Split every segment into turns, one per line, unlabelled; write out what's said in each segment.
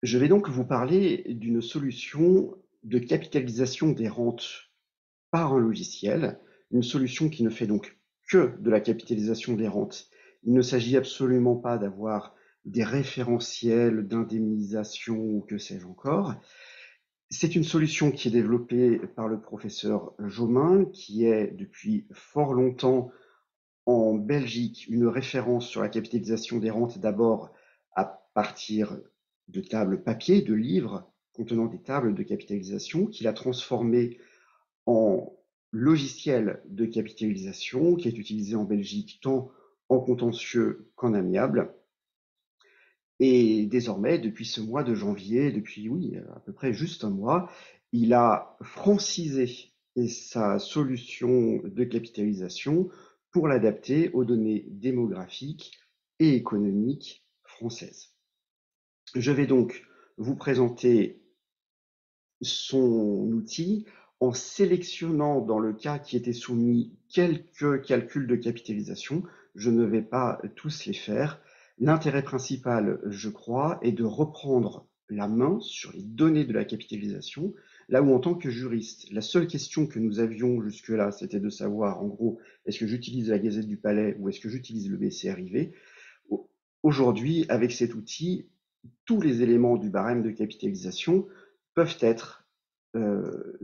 Je vais donc vous parler d'une solution de capitalisation des rentes par un logiciel, une solution qui ne fait donc que de la capitalisation des rentes. Il ne s'agit absolument pas d'avoir des référentiels d'indemnisation ou que sais-je encore. C'est une solution qui est développée par le professeur Jomain, qui est depuis fort longtemps en Belgique une référence sur la capitalisation des rentes, d'abord à partir de tables papier, de livres contenant des tables de capitalisation, qu'il a transformé en logiciel de capitalisation qui est utilisé en Belgique tant en contentieux qu'en amiable. Et désormais, depuis ce mois de janvier, depuis oui, à peu près juste un mois, il a francisé sa solution de capitalisation pour l'adapter aux données démographiques et économiques françaises. Je vais donc vous présenter son outil en sélectionnant dans le cas qui était soumis quelques calculs de capitalisation. Je ne vais pas tous les faire. L'intérêt principal, je crois, est de reprendre la main sur les données de la capitalisation, là où en tant que juriste, la seule question que nous avions jusque-là, c'était de savoir, en gros, est-ce que j'utilise la Gazette du Palais ou est-ce que j'utilise le BCRIV. Aujourd'hui, avec cet outil, tous les éléments du barème de capitalisation peuvent être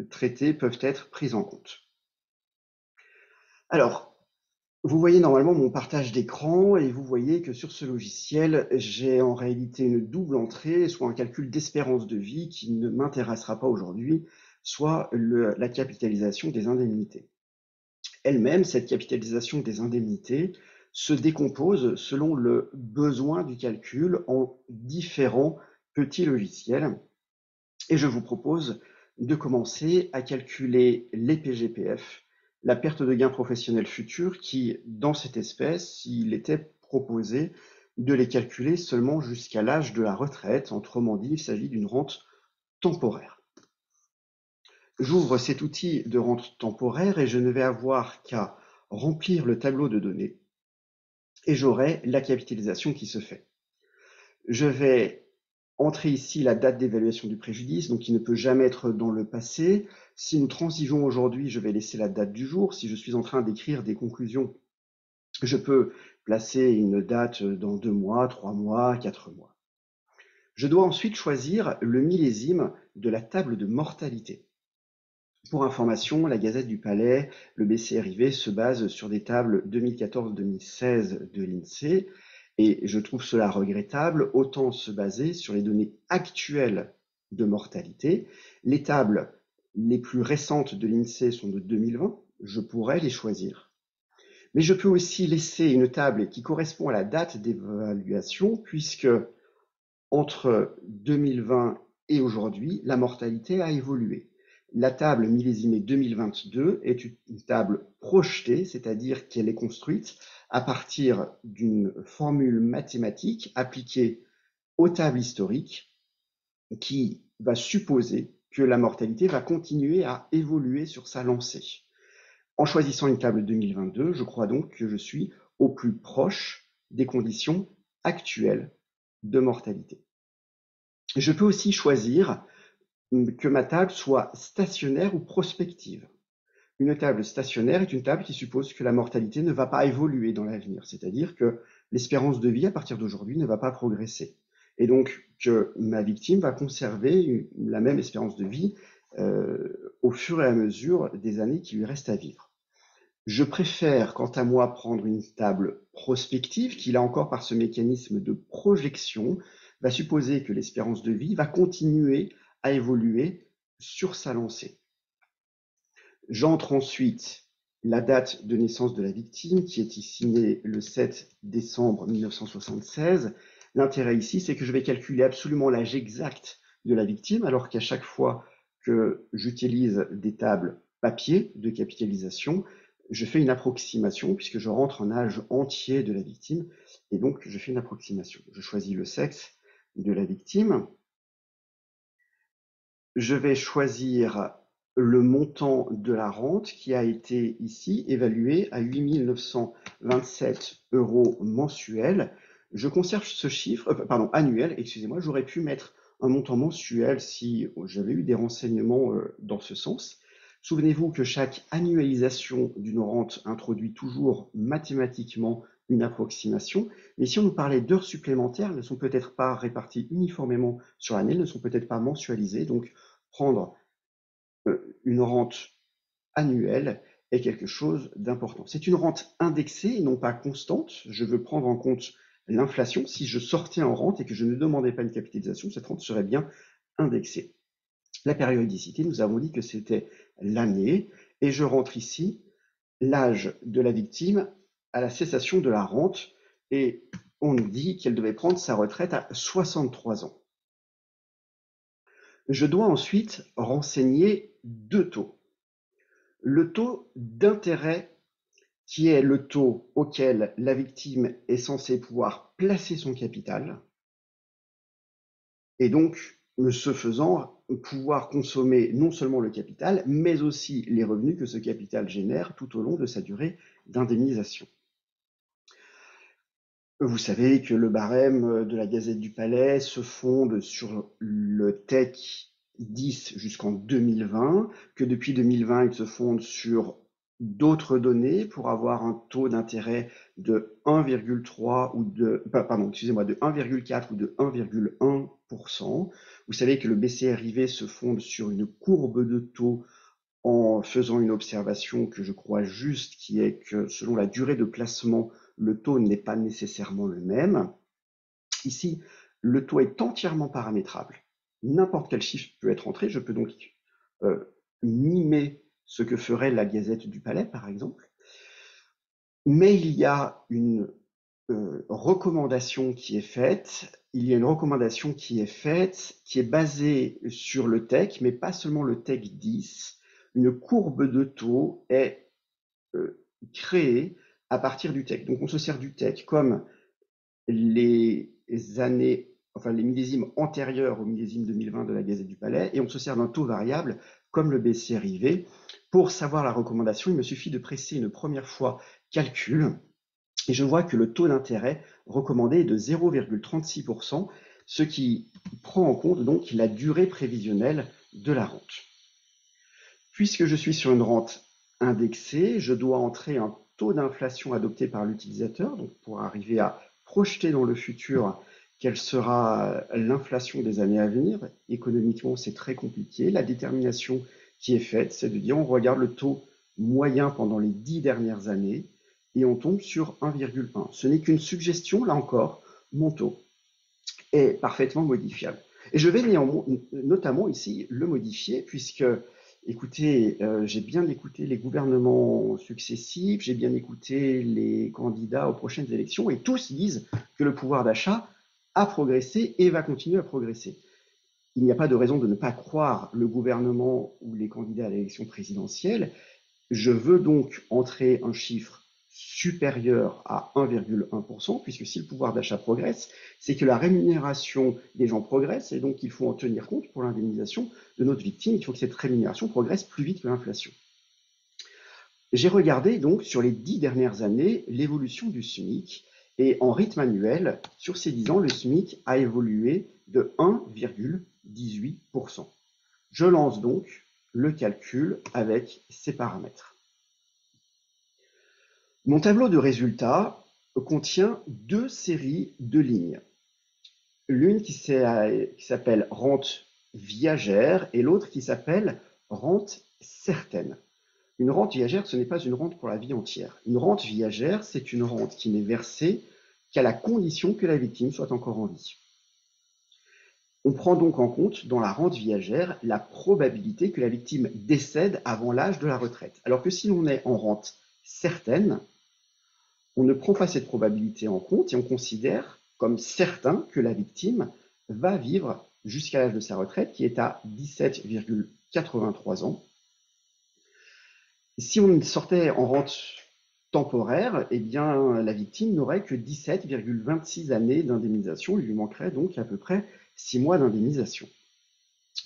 traités, peuvent être pris en compte. Alors, vous voyez normalement mon partage d'écran et vous voyez que sur ce logiciel, j'ai en réalité une double entrée, soit un calcul d'espérance de vie qui ne m'intéressera pas aujourd'hui, soit la capitalisation des indemnités. Elle-même, cette capitalisation des indemnités se décompose selon le besoin du calcul en différents petits logiciels. Et je vous propose de commencer à calculer les PGPF, la perte de gain professionnel futur, qui, dans cette espèce, il était proposé de les calculer seulement jusqu'à l'âge de la retraite. Autrement dit, il s'agit d'une rente temporaire. J'ouvre cet outil de rente temporaire et je ne vais avoir qu'à remplir le tableau de données et j'aurai la capitalisation qui se fait. Je vais entrer ici la date d'évaluation du préjudice, donc qui ne peut jamais être dans le passé. Si nous transigeons aujourd'hui, je vais laisser la date du jour. Si je suis en train d'écrire des conclusions, je peux placer une date dans 2 mois, 3 mois, 4 mois. Je dois ensuite choisir le millésime de la table de mortalité. Pour information, la Gazette du Palais, le BCRIV se base sur des tables 2014-2016 de l'INSEE et je trouve cela regrettable. Autant se baser sur les données actuelles de mortalité. Les tables les plus récentes de l'INSEE sont de 2020, je pourrais les choisir. Mais je peux aussi laisser une table qui correspond à la date d'évaluation puisque entre 2020 et aujourd'hui, la mortalité a évolué. La table millésimée 2022 est une table projetée, c'est-à-dire qu'elle est construite à partir d'une formule mathématique appliquée aux tables historiques qui va supposer que la mortalité va continuer à évoluer sur sa lancée. En choisissant une table 2022, je crois donc que je suis au plus proche des conditions actuelles de mortalité. Je peux aussi choisir que ma table soit stationnaire ou prospective. Une table stationnaire est une table qui suppose que la mortalité ne va pas évoluer dans l'avenir, c'est-à-dire que l'espérance de vie à partir d'aujourd'hui ne va pas progresser. Et donc que ma victime va conserver la même espérance de vie au fur et à mesure des années qui lui restent à vivre. Je préfère, quant à moi, prendre une table prospective qui, là encore, par ce mécanisme de projection, va supposer que l'espérance de vie va continuer à évoluer sur sa lancée. J'entre ensuite la date de naissance de la victime, qui est ici née le 7 décembre 1976. L'intérêt ici, c'est que je vais calculer absolument l'âge exact de la victime, alors qu'à chaque fois que j'utilise des tables papier de capitalisation, je fais une approximation puisque je rentre un âge entier de la victime et donc je fais une approximation. Je choisis le sexe de la victime. Je vais choisir le montant de la rente qui a été ici évalué à 8 927 € mensuels. Je conserve ce chiffre, pardon, annuel, excusez-moi, j'aurais pu mettre un montant mensuel si j'avais eu des renseignements dans ce sens. Souvenez-vous que chaque annualisation d'une rente introduit toujours mathématiquement une approximation, mais si on nous parlait d'heures supplémentaires, elles ne sont peut-être pas réparties uniformément sur l'année, elles ne sont peut-être pas mensualisées, donc prendre une rente annuelle est quelque chose d'important. C'est une rente indexée et non pas constante. Je veux prendre en compte l'inflation. Si je sortais en rente et que je ne demandais pas une capitalisation, cette rente serait bien indexée. La périodicité, nous avons dit que c'était l'année, et je rentre ici l'âge de la victime à la cessation de la rente, et on nous dit qu'elle devait prendre sa retraite à 63 ans. Je dois ensuite renseigner deux taux. Le taux d'intérêt, qui est le taux auquel la victime est censée pouvoir placer son capital, et donc, ce faisant, pouvoir consommer non seulement le capital, mais aussi les revenus que ce capital génère tout au long de sa durée d'indemnisation. Vous savez que le barème de la Gazette du Palais se fonde sur le TEC 10 jusqu'en 2020, que depuis 2020, il se fonde sur d'autres données pour avoir un taux d'intérêt de 1,3 ou de, pardon, excusez-moi, de 1,4 ou de 1,1%. Vous savez que le BCRIV se fonde sur une courbe de taux en faisant une observation que je crois juste, qui est que selon la durée de placement, le taux n'est pas nécessairement le même. Ici, le taux est entièrement paramétrable. N'importe quel chiffre peut être entré. Je peux donc mimer ce que ferait la Gazette du Palais, par exemple. Mais il y a une recommandation qui est faite. Il y a une recommandation qui est basée sur le TEC, mais pas seulement le TEC 10. Une courbe de taux est créée à partir du TEC. Donc on se sert du TEC comme les années, enfin les millésimes antérieurs au millésime 2020 de la Gazette du Palais, et on se sert d'un taux variable comme le BCRIV. Pour savoir la recommandation, il me suffit de presser une première fois calcul, et je vois que le taux d'intérêt recommandé est de 0,36%, ce qui prend en compte donc la durée prévisionnelle de la rente. Puisque je suis sur une rente indexée, je dois entrer un taux d'inflation adopté par l'utilisateur, donc pour arriver à projeter dans le futur quelle sera l'inflation des années à venir. Économiquement, c'est très compliqué. La détermination qui est faite, c'est de dire on regarde le taux moyen pendant les 10 dernières années et on tombe sur 1,1. Ce n'est qu'une suggestion, là encore, mon taux est parfaitement modifiable. Et je vais notamment ici le modifier puisque, écoutez, j'ai bien écouté les gouvernements successifs, j'ai bien écouté les candidats aux prochaines élections et tous disent que le pouvoir d'achat a progressé et va continuer à progresser. Il n'y a pas de raison de ne pas croire le gouvernement ou les candidats à l'élection présidentielle. Je veux donc entrer un chiffre supérieur à 1,1%, puisque si le pouvoir d'achat progresse, c'est que la rémunération des gens progresse, et donc il faut en tenir compte pour l'indemnisation de notre victime. Il faut que cette rémunération progresse plus vite que l'inflation. J'ai regardé donc sur les 10 dernières années l'évolution du SMIC, et en rythme annuel, sur ces 10 ans, le SMIC a évolué de 1,18%. Je lance donc le calcul avec ces paramètres. Mon tableau de résultats contient deux séries de lignes. L'une qui s'appelle rente viagère et l'autre qui s'appelle rente certaine. Une rente viagère, ce n'est pas une rente pour la vie entière. Une rente viagère, c'est une rente qui n'est versée qu'à la condition que la victime soit encore en vie. On prend donc en compte dans la rente viagère la probabilité que la victime décède avant l'âge de la retraite. Alors que si l'on est en rente certaine, on ne prend pas cette probabilité en compte et on considère comme certain que la victime va vivre jusqu'à l'âge de sa retraite, qui est à 17,83 ans. Si on sortait en rente temporaire, eh bien, la victime n'aurait que 17,26 années d'indemnisation. Il lui manquerait donc à peu près 6 mois d'indemnisation.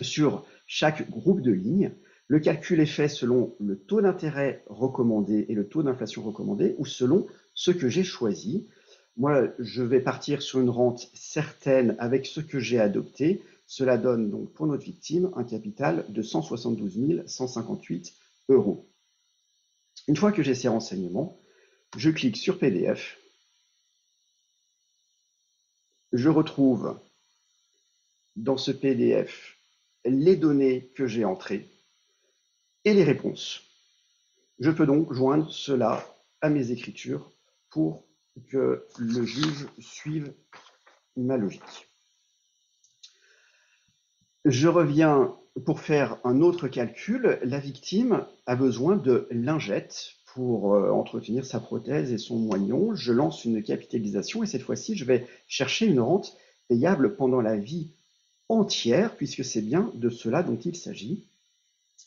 Sur chaque groupe de lignes, le calcul est fait selon le taux d'intérêt recommandé et le taux d'inflation recommandé, ou selon ce que j'ai choisi. Moi, je vais partir sur une rente certaine avec ce que j'ai adopté. Cela donne donc pour notre victime un capital de 172 158 euros. Une fois que j'ai ces renseignements, je clique sur PDF. Je retrouve dans ce PDF les données que j'ai entrées et les réponses. Je peux donc joindre cela à mes écritures pour que le juge suive ma logique. Je reviens pour faire un autre calcul. La victime a besoin de lingettes pour entretenir sa prothèse et son moignon. Je lance une capitalisation et cette fois-ci, je vais chercher une rente payable pendant la vie entière, puisque c'est bien de cela dont il s'agit.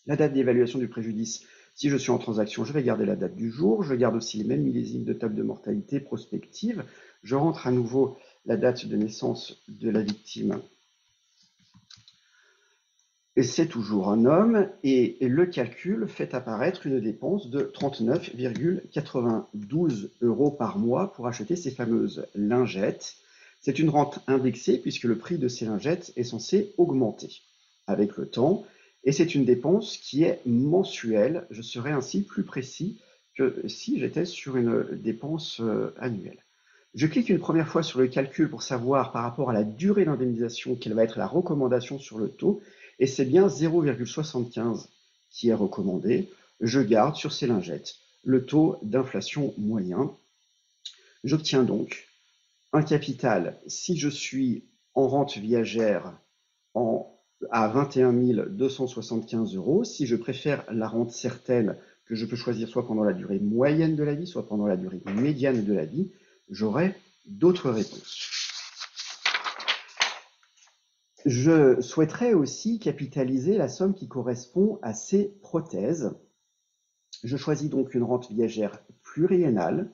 La date d'évaluation du préjudice, si je suis en transaction, je vais garder la date du jour. Je garde aussi les mêmes millésimes de table de mortalité prospective. Je rentre à nouveau la date de naissance de la victime. Et c'est toujours un homme, et le calcul fait apparaître une dépense de 39,92 euros par mois pour acheter ces fameuses lingettes. C'est une rente indexée puisque le prix de ces lingettes est censé augmenter avec le temps, et c'est une dépense qui est mensuelle. Je serai ainsi plus précis que si j'étais sur une dépense annuelle. Je clique une première fois sur le calcul pour savoir par rapport à la durée d'indemnisation quelle va être la recommandation sur le taux, et c'est bien 0,75 qui est recommandé. Je garde sur ces lingettes le taux d'inflation moyen. J'obtiens donc un capital, si je suis en rente viagère, à 21 275 euros. Si je préfère la rente certaine, que je peux choisir soit pendant la durée moyenne de la vie, soit pendant la durée médiane de la vie, j'aurai d'autres réponses. Je souhaiterais aussi capitaliser la somme qui correspond à ces prothèses. Je choisis donc une rente viagère pluriennale.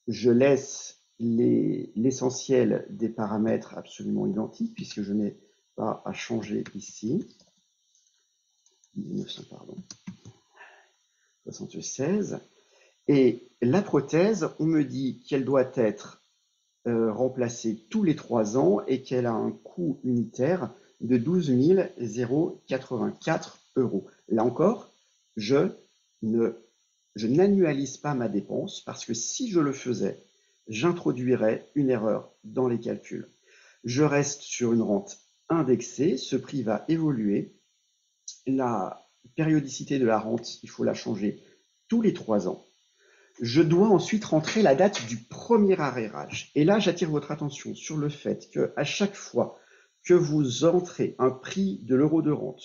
Je laisse l'essentiel des paramètres absolument identiques puisque je n'ai pas à changer ici. 1900, pardon. 76. Et la prothèse, on me dit qu'elle doit être remplacée tous les 3 ans et qu'elle a un coût unitaire de 12 084 euros. Là encore, je n'annualise pas ma dépense parce que si je le faisais, j'introduirais une erreur dans les calculs. Je reste sur une rente indexée, ce prix va évoluer. La périodicité de la rente, il faut la changer tous les 3 ans. Je dois ensuite rentrer la date du premier arrérage. Et là, j'attire votre attention sur le fait qu'à chaque fois que vous entrez un prix de l'euro de rente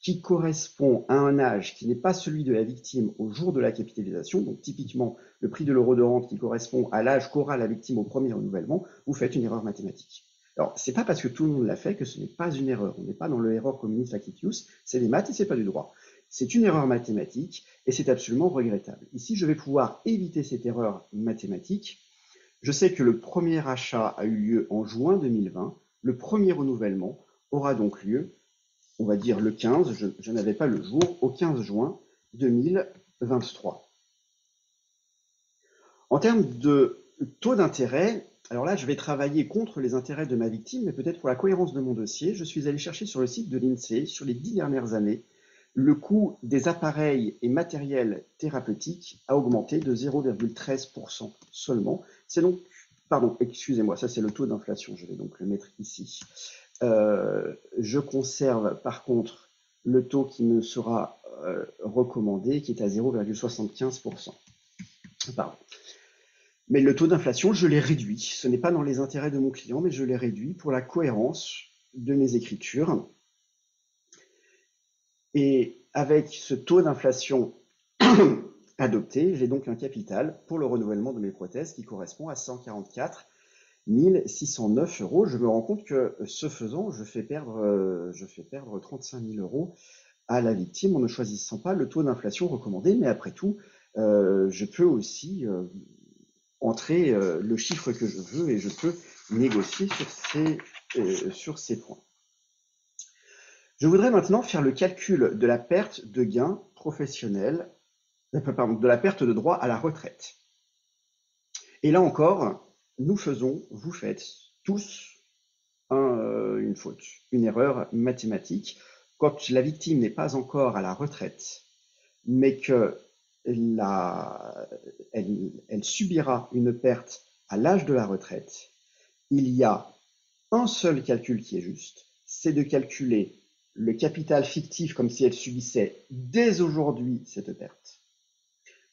qui correspond à un âge qui n'est pas celui de la victime au jour de la capitalisation, donc typiquement le prix de l'euro de rente qui correspond à l'âge qu'aura la victime au premier renouvellement, vous faites une erreur mathématique. Alors, c'est pas parce que tout le monde l'a fait que ce n'est pas une erreur. On n'est pas dans le error communis facitius, c'est des maths et c'est pas du droit. C'est une erreur mathématique et c'est absolument regrettable. Ici, je vais pouvoir éviter cette erreur mathématique. Je sais que le premier achat a eu lieu en juin 2020. Le premier renouvellement aura donc lieu, on va dire le 15, je n'avais pas le jour, au 15 juin 2023. En termes de taux d'intérêt, alors là, je vais travailler contre les intérêts de ma victime, mais peut-être pour la cohérence de mon dossier, je suis allé chercher sur le site de l'INSEE, sur les 10 dernières années, le coût des appareils et matériels thérapeutiques a augmenté de 0,13% seulement. C'est donc, pardon, excusez-moi, ça c'est le taux d'inflation, je vais donc le mettre ici. Je conserve par contre le taux qui me sera recommandé, qui est à 0,75%. Pardon. Mais le taux d'inflation, je l'ai réduit. Ce n'est pas dans les intérêts de mon client, mais je l'ai réduit pour la cohérence de mes écritures. Et avec ce taux d'inflation adopté, j'ai donc un capital pour le renouvellement de mes prothèses qui correspond à 144 609 euros. Je me rends compte que ce faisant, je fais perdre 35 000 euros à la victime en ne choisissant pas le taux d'inflation recommandé. Mais après tout, je peux aussi entrer le chiffre que je veux et je peux négocier sur ces points. Je voudrais maintenant faire le calcul de la perte de gain professionnel, de la perte de droit à la retraite. Et là encore, vous faites tous une faute, une erreur mathématique. Quand la victime n'est pas encore à la retraite, mais que elle subira une perte à l'âge de la retraite, il y a un seul calcul qui est juste, c'est de calculer le capital fictif comme si elle subissait dès aujourd'hui cette perte.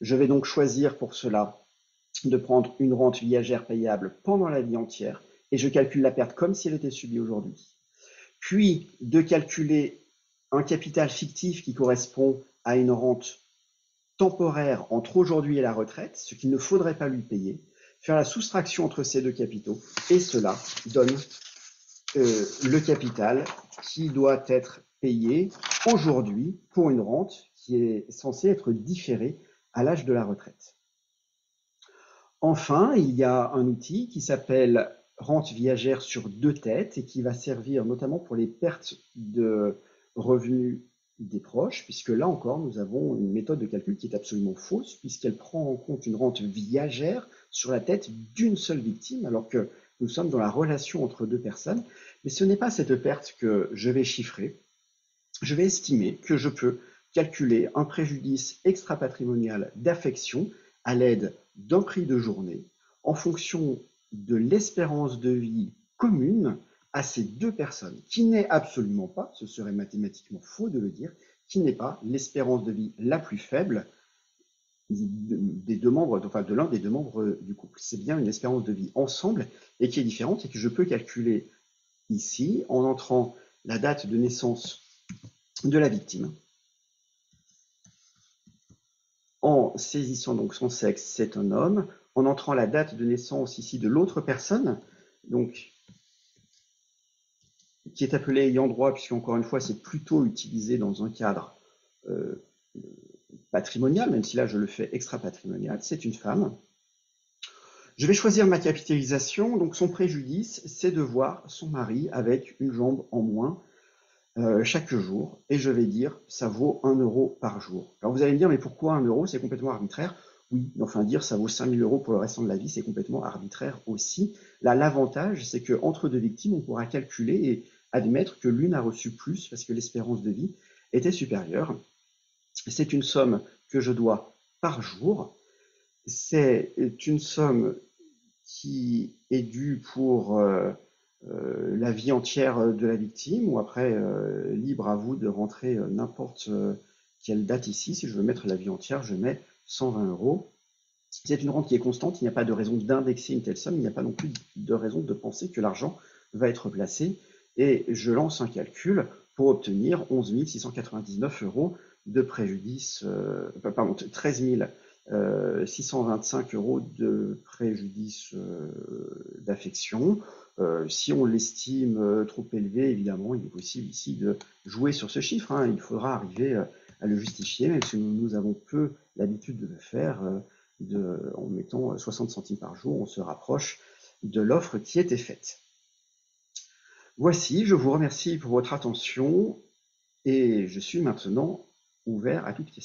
Je vais donc choisir pour cela de prendre une rente viagère payable pendant la vie entière et je calcule la perte comme si elle était subie aujourd'hui. Puis de calculer un capital fictif qui correspond à une rente temporaire entre aujourd'hui et la retraite, ce qu'il ne faudrait pas lui payer, faire la soustraction entre ces deux capitaux, et cela donne le capital qui doit être payé aujourd'hui pour une rente qui est censée être différée à l'âge de la retraite. Enfin, il y a un outil qui s'appelle rente viagère sur 2 têtes et qui va servir notamment pour les pertes de revenus des proches, puisque là encore, nous avons une méthode de calcul qui est absolument fausse, puisqu'elle prend en compte une rente viagère sur la tête d'une seule victime, alors que nous sommes dans la relation entre deux personnes. Mais ce n'est pas cette perte que je vais chiffrer. Je vais estimer que je peux calculer un préjudice extra-patrimonial d'affection à l'aide d'un prix de journée en fonction de l'espérance de vie commune à ces deux personnes, qui n'est absolument pas, ce serait mathématiquement faux de le dire, qui n'est pas l'espérance de vie la plus faible des deux membres, enfin de l'un des deux membres du couple. C'est bien une espérance de vie ensemble et qui est différente et que je peux calculer ici en entrant la date de naissance de la victime, en saisissant donc son sexe, c'est un homme, en entrant la date de naissance ici de l'autre personne, donc qui est appelée ayant droit, puisque encore une fois c'est plutôt utilisé dans un cadre patrimonial, même si là je le fais extra-patrimonial, c'est une femme. Je vais choisir ma capitalisation, donc son préjudice, c'est de voir son mari avec une jambe en moins chaque jour, et je vais dire ça vaut 1 euro par jour. Alors vous allez me dire, mais pourquoi 1 euro? C'est complètement arbitraire. Oui, mais enfin dire ça vaut 5000 euros pour le restant de la vie, c'est complètement arbitraire aussi. Là, l'avantage, c'est qu'entre deux victimes, on pourra calculer et admettre que l'une a reçu plus parce que l'espérance de vie était supérieure. C'est une somme que je dois par jour. C'est une somme qui est due pour la vie entière de la victime, ou après, libre à vous de rentrer n'importe quelle date ici. Si je veux mettre la vie entière, je mets 120 euros. C'est une rente qui est constante, il n'y a pas de raison d'indexer une telle somme, il n'y a pas non plus de raison de penser que l'argent va être placé. Et je lance un calcul pour obtenir 11 699 euros de préjudice, pardon, 13 625 euros de préjudice d'affection. Si on l'estime trop élevé, évidemment, il est possible ici de jouer sur ce chiffre. Il faudra arriver à le justifier, même si nous avons peu l'habitude de le faire, en mettant 60 centimes par jour, on se rapproche de l'offre qui était faite. Voici, je vous remercie pour votre attention et je suis maintenant ouvert à toute question.